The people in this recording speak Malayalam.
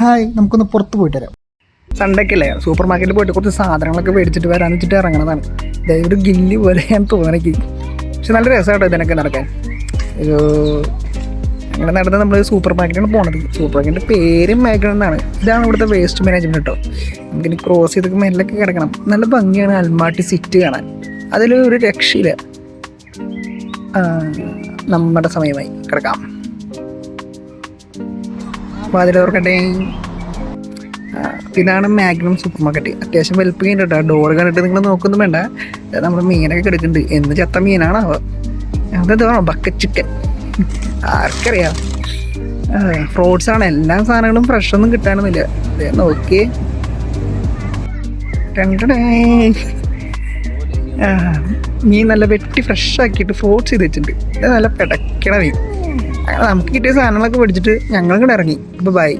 ഹായ് നമുക്കൊന്ന് പുറത്ത് പോയിട്ട് വരാം. സൺഡേക്കല്ലേ സൂപ്പർ മാർക്കറ്റിൽ പോയിട്ട് കുറച്ച് സാധനങ്ങളൊക്കെ മേടിച്ചിട്ട് വരാമെന്ന് വെച്ചിട്ട് ഇറങ്ങണതാണ്. ഒരു ഗില്ലി പോലെ ഞാൻ തോന്നണക്ക്, പക്ഷെ നല്ല രസമായിട്ടോ ഇതിനൊക്കെ നടക്കാൻ. അങ്ങനെ നടന്ന് നമ്മൾ സൂപ്പർ മാർക്കറ്റാണ് പോണത്. സൂപ്പർ മാർക്കറ്റിൻ്റെ പേരും മേഖല എന്നാണ്. ഇതാണ് ഇവിടുത്തെ വേസ്റ്റ് മാനേജ്മെൻറ്റ് കേട്ടോ. നമുക്കിനി ക്രോസ് ചെയ്തൊക്കെ മെല്ലൊക്കെ കിടക്കണം. നല്ല ഭംഗിയാണ് അൽമാട്ടി സിറ്റി കാണാൻ. അതിലൊരു രക്ഷയില്ല. നമ്മുടെ സമയമായി കിടക്കാം. അപ്പോൾ അതിലോർക്കട്ടെ. ഇതാണ് മാഗ്നം സൂപ്പർ മാർക്കറ്റ്. അത്യാവശ്യം വലുപ്പം കഴിഞ്ഞിട്ടോ. ഡോർ കണ്ടിട്ട് നിങ്ങൾ നോക്കൊന്നും വേണ്ട. നമ്മുടെ മീനൊക്കെ കിടക്കുന്നുണ്ട്. എന്ന് ചത്ത മീനാണോ അതെന്താ ബക്കറ്റ് ചിക്കൻ, ആർക്കറിയാം. ഫ്രൂട്ട്സ് ആണ്. എല്ലാ സാധനങ്ങളും ഫ്രഷ് ഒന്നും കിട്ടാനൊന്നുമില്ല. നോക്കിയേ, മീൻ നല്ല വെട്ടി ഫ്രഷ് ആക്കിയിട്ട് ഫ്രൂട്ട്സ് ചെയ്ത് വെച്ചിട്ടുണ്ട്. ഇത് നല്ല പിടയ്ക്കണ മീൻ. നമുക്ക് കിട്ടിയ സാധനങ്ങളൊക്കെ പിടിച്ചിട്ട് ഞങ്ങൾ കൂടെ ഇറങ്ങി. അപ്പോൾ ബൈ.